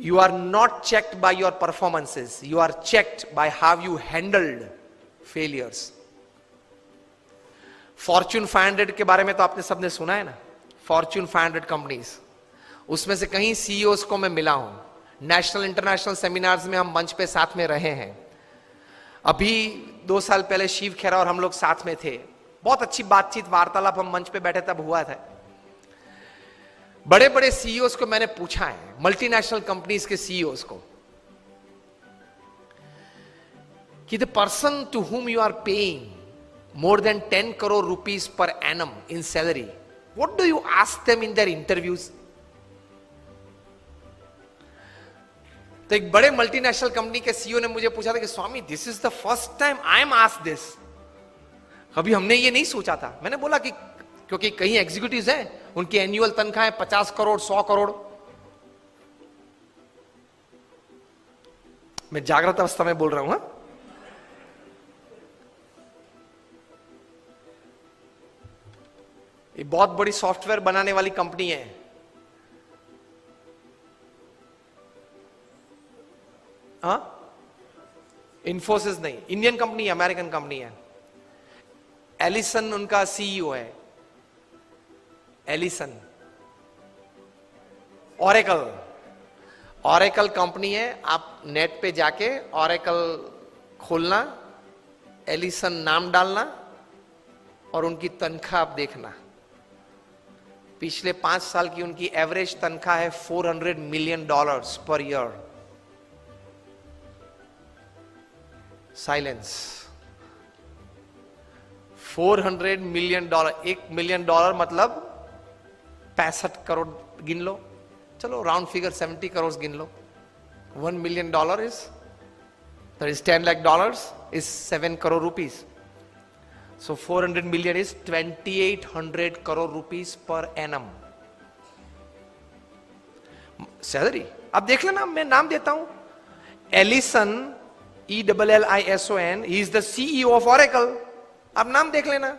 You are not checked by your performances. You are checked by how you handled failures. Fortune 500 के बारे में तो आपने सबने सुना है ना, Fortune 500 कंपनीज, उसमें से कहीं सीईओज को मैं मिला हूं, नेशनल इंटरनेशनल सेमिनार्स में हम मंच पे साथ में रहे हैं। अभी 2 साल पहले शिव खेरा और हम लोग साथ में थे, बहुत अच्छी बातचीत वार्तालाप हम मंच पे बैठे तब हुआ था। बड़े बड़े सीईओज को मैंने पूछा है, मल्टीनेशनल कंपनीज के सीईओज को, कि the person to whom you are paying more than 10 crore rupees per annum in salary, what do you ask them in their interviews? तो एक बड़े मल्टीनेशनल कंपनी के सीईओ ने मुझे पूछा था कि Swami, this is the first time I am asked this, कभी हमने ये नहीं सोचा था। मैंने बोला कि क्योंकि कई एग्जीक्यूटिव्स हैं, उनकी एनुअल तनख्वाह है 50 करोड़ 100 करोड़। मैं जागृत अवस्था में बोल रहा हूं। ये बहुत बड़ी सॉफ्टवेयर बनाने वाली कंपनी है, हाँ, इन्फोसिस नहीं, इंडियन कंपनी है, अमेरिकन कंपनी है। एलिसन उनका सीईओ है, एलिसन। ऑरेकल कंपनी है, आप नेट पे जाके ऑरेकल खोलना, एलिसन नाम डालना और उनकी तनख्वाह आप देखना। पिछले 5 साल की उनकी एवरेज तनख्वाह है $400 million per year. Silence. $400 million, $1 million मतलब 65 करोड़ गिन लो, चलो राउंड फिगर 70 करोड़ गिन लो। $1 million is, that is $10 lakh is 7 crore rupees. So 400 million is 2800 crore rupees per annum salary. अब देख लेना, मैं नाम देता हूं, Ellison, ELLISON, he is the CEO of Oracle. अब नाम देख लेना।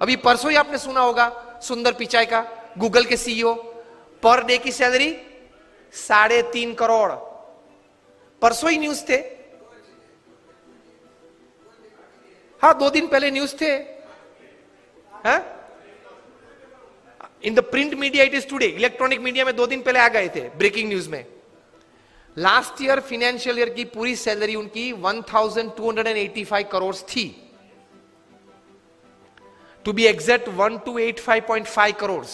अभी परसों ही आपने सुना होगा सुंदर पिचाई का, गूगल के सीईओ, पर डे की सैलरी 3.5 करोड़। परसों ही न्यूज थे, हाँ 2 दिन पहले न्यूज थे, in the print media it is today, electronic media में 2 दिन पहले आ गए थे ब्रेकिंग न्यूज में। लास्ट ईयर फाइनेंशियल ईयर की पूरी सैलरी उनकी 1285 करोड़ थी, टू बी एग्जैक्ट 1285.5 करोड़,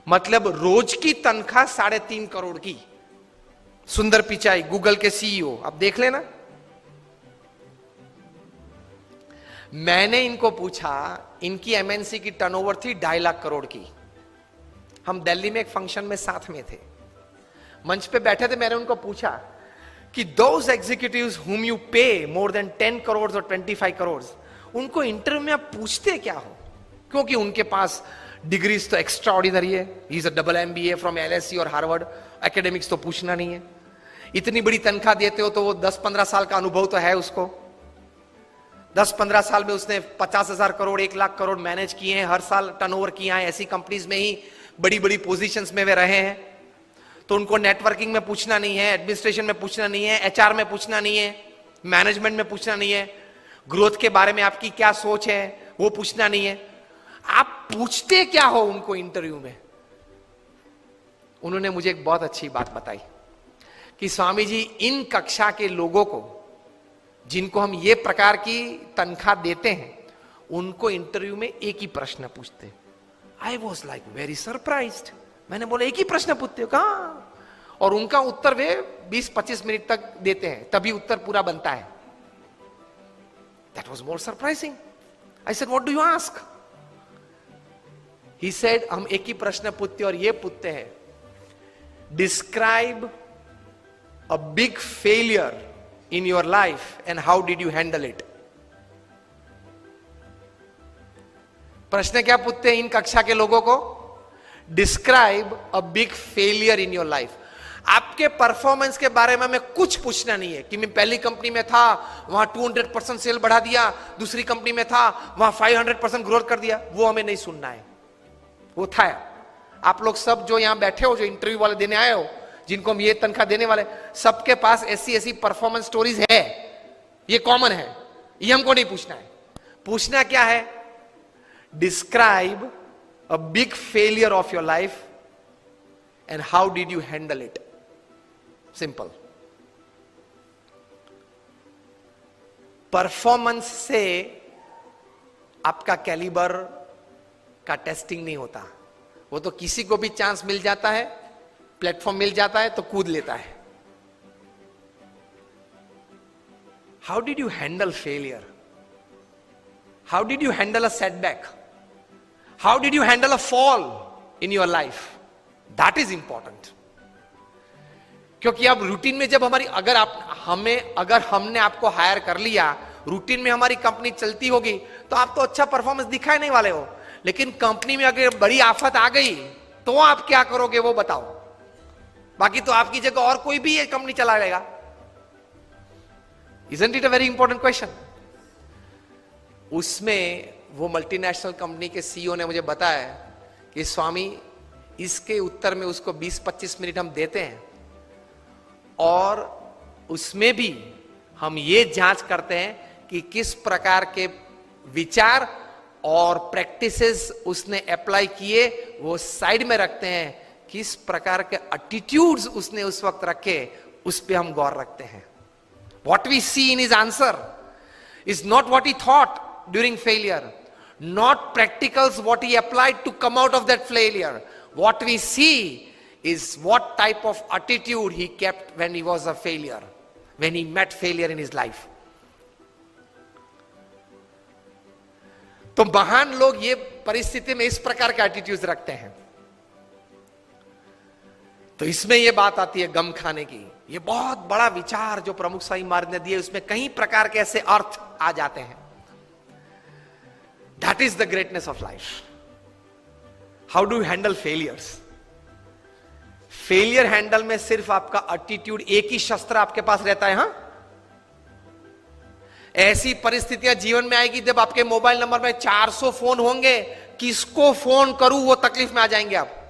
मतलब रोज की तनख्वाह 3.5 करोड़ की। सुंदर पिचाई, गूगल के सीईओ, अब देख लेना। मैंने इनको पूछा, इनकी एमएनसी की टर्नओवर थी 2.5 लाख करोड़ की। हम दिल्ली में एक फंक्शन में साथ में थे, मंच पे बैठे थे। मैंने उनको पूछा कि दोज एग्जीक्यूटिव्स हुम यू पे मोर देन 10 करोड़ और 25 करोड़, उनको इंटरव्यू में आप पूछते क्या हो? क्योंकि उनके पास डिग्रीज तो एक्स्ट्रा ऑर्डिनरी है, he is a double MBA from LSE और हार्वर्ड, एकेडमिक्स तो पूछना नहीं है। इतनी बड़ी तनख्वाह देते हो तो वो 10-15 साल का अनुभव तो है उसको। 10-15 साल में उसने 50,000 करोड़ 1 लाख करोड़ मैनेज किए हैं, हर साल टर्नओवर किया है, ऐसी कंपनीज में ही बड़ी बड़ी पोजीशंस में वे रहे हैं। तो उनको नेटवर्किंग में पूछना नहीं है, एडमिनिस्ट्रेशन में पूछना नहीं है, HR में पूछना नहीं है, मैनेजमेंट में पूछना नहीं है, ग्रोथ के बारे में आपकी क्या सोच है वो पूछना नहीं है। आप पूछते क्या हो उनको इंटरव्यू में? उन्होंने मुझे एक बहुत अच्छी बात बताई कि स्वामी जी, इन कक्षा के लोगों को जिनको हम ये प्रकार की तनख्वाह देते हैं, उनको इंटरव्यू में एक ही प्रश्न पूछते। I was like very surprised. मैंने बोला एक ही प्रश्न पूछते हो? कहा? और उनका उत्तर वे 20-25 मिनट तक देते हैं, तभी उत्तर पूरा बनता है। That was more surprising. I said what do you ask? He said हम एक ही प्रश्न पूछते और ये पूछते हैं, describe a big failure in your life and how did you handle it? प्रश्न क्या पूछते हैं इन कक्षा के लोगों को? Describe a big failure in your life. आपके परफॉर्मेंस के बारे में हमें कुछ पूछना नहीं है कि मैं पहली कंपनी में था, वहां 200% सेल बढ़ा दिया, दूसरी कंपनी में था, वहां 500% ग्रोथ कर दिया, वो हमें नहीं सुनना है। वो था, आप लोग सब जो यहां बैठे हो, जो इंटरव्यू वाले देने आए हो, जिनको हम ये तनख्वाह देने वाले, सबके पास ऐसी ऐसी परफॉर्मेंस स्टोरीज है, ये कॉमन है, ये हमको नहीं पूछना है। पूछना क्या है? Describe a big failure of your life and how did you handle it. Simple. Performance से आपका कैलिबर का टेस्टिंग नहीं होता, वो तो किसी को भी चांस मिल जाता है, प्लेटफॉर्म मिल जाता है तो कूद लेता है। How did you handle failure? How did you handle a setback? How did you handle a fall in your life? That is important. क्योंकि अब रूटीन में जब हमारी, अगर हमने आपको हायर कर लिया, रूटीन में हमारी कंपनी चलती होगी, तो आप तो अच्छा परफॉर्मेंस दिखाए नहीं वाले हो। लेकिन कंपनी में अगर बड़ी आफत आ गई तो आप क्या करोगे वो बताओ। बाकी तो आपकी जगह और कोई भी ये कंपनी चला लेगा। Isn't it a very important question? उसमें वो मल्टीनेशनल कंपनी के सीईओ ने मुझे बताया कि स्वामी, इसके उत्तर में उसको 20-25 मिनट हम देते हैं और उसमें भी हम ये जांच करते हैं कि किस प्रकार के विचार और प्रैक्टिसेस उसने अप्लाई किए, वो साइड में रखते हैं। किस प्रकार के एटीट्यूड्स उसने उस वक्त रखे, उस पे हम गौर रखते हैं। What we see in his answer is not what he thought during failure, not practicals what he applied to come out of that failure. What we see is what type of attitude he kept when he was a failure, when he met failure in his life. तो महान लोग ये परिस्थिति में इस प्रकार के attitudes रखते हैं। तो इसमें ये बात आती है गम खाने की। ये बहुत बड़ा विचार जो प्रमुख स्वामी महाराज ने दिए, उसमें कई प्रकार के ऐसे अर्थ आ जाते हैं। That is the greatness of life. How do you handle failures? Failure handle में सिर्फ आपका एटीट्यूड, एक ही शस्त्र आपके पास रहता है। हां, ऐसी परिस्थितियां जीवन में आएगी जब आपके मोबाइल नंबर में 400 फोन होंगे, किसको फोन करूं वो तकलीफ में आ जाएंगे आप।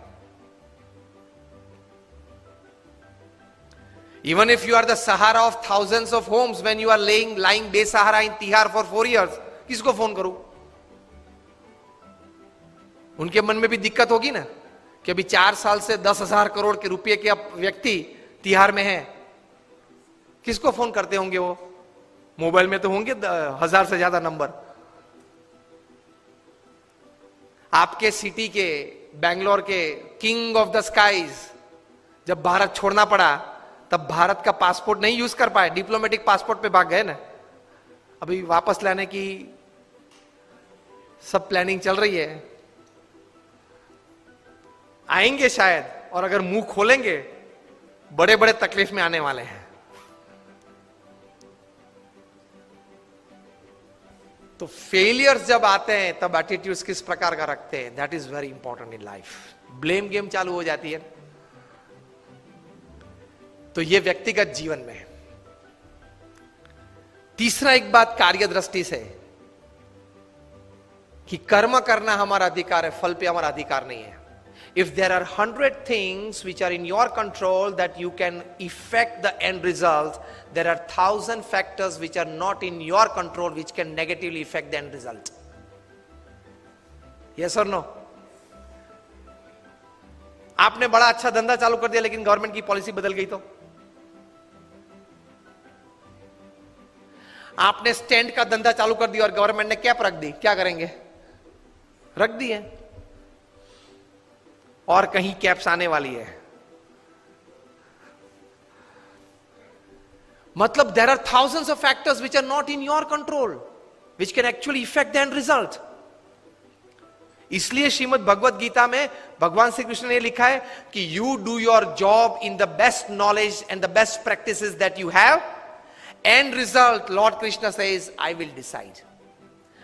Even if you are the Sahara of thousands of homes, when you are lying बेसहारा in Tihar for 4 years, किसको फोन करूं? उनके मन में भी दिक्कत होगी ना कि अभी 4 साल से 10,000 करोड़ के रुपए के व्यक्ति तिहाड़ में है, किसको फोन करते होंगे वो? मोबाइल में तो होंगे 1000 से ज्यादा नंबर। आपके सिटी के, बैंगलोर के किंग ऑफ द स्काईज जब भारत छोड़ना पड़ा, तब भारत का पासपोर्ट नहीं यूज कर पाए, डिप्लोमेटिक पासपोर्ट पे भाग गए ना। अभी वापस लाने की सब प्लानिंग चल रही है, आएंगे शायद, और अगर मुंह खोलेंगे बड़े बड़े तकलीफ में आने वाले हैं। तो फेलियर्स जब आते हैं तब एटीट्यूड्स किस प्रकार का रखते हैं, that is very important in life. Blame game चालू हो जाती है। तो ये व्यक्तिगत जीवन में। तीसरा एक बात कार्य दृष्टि से, कि कर्म करना हमारा अधिकार है, फल पे हमारा अधिकार नहीं है। If there are 100 things which are in your control that you can affect the end result, there are 1,000 factors which are not in your control which can negatively affect the end result. Yes or no? आपने बड़ा अच्छा धंधा चालू कर दिया लेकिन government की policy बदल गई तो? आपने स्टैंड का धंधा चालू कर दिया और गवर्नमेंट ने कैप रख दी, क्या करेंगे? रख दी है, और कहीं कैप्स आने वाली है। मतलब there are thousands of factors which are not in your control which can actually affect the end result. इसलिए श्रीमद् भगवत गीता में भगवान श्री कृष्ण ने लिखा है कि you do your job in the best knowledge and the best practices that you have, and result Lord Krishna says I will decide.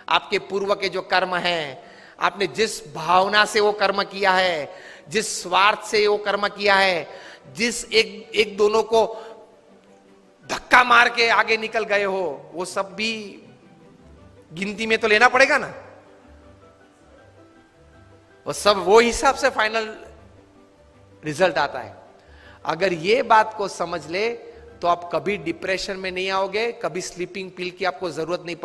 आपके पूर्व के जो कर्म हैं, आपने जिस भावना से वो कर्म किया है, जिस स्वार्थ से वो कर्म किया है, जिस एक दोनों को धक्का मार के आगे निकल गए हो, वो सब भी गिनती में तो लेना पड़ेगा ना। वो सब वो हिसाब से फाइनल रिजल्ट आता है। अगर ये बात को समझ ले तो आप कभी डिप्रेशन में नहीं आओगे, कभी स्लीपिंग पिल की आपको जरूरत नहीं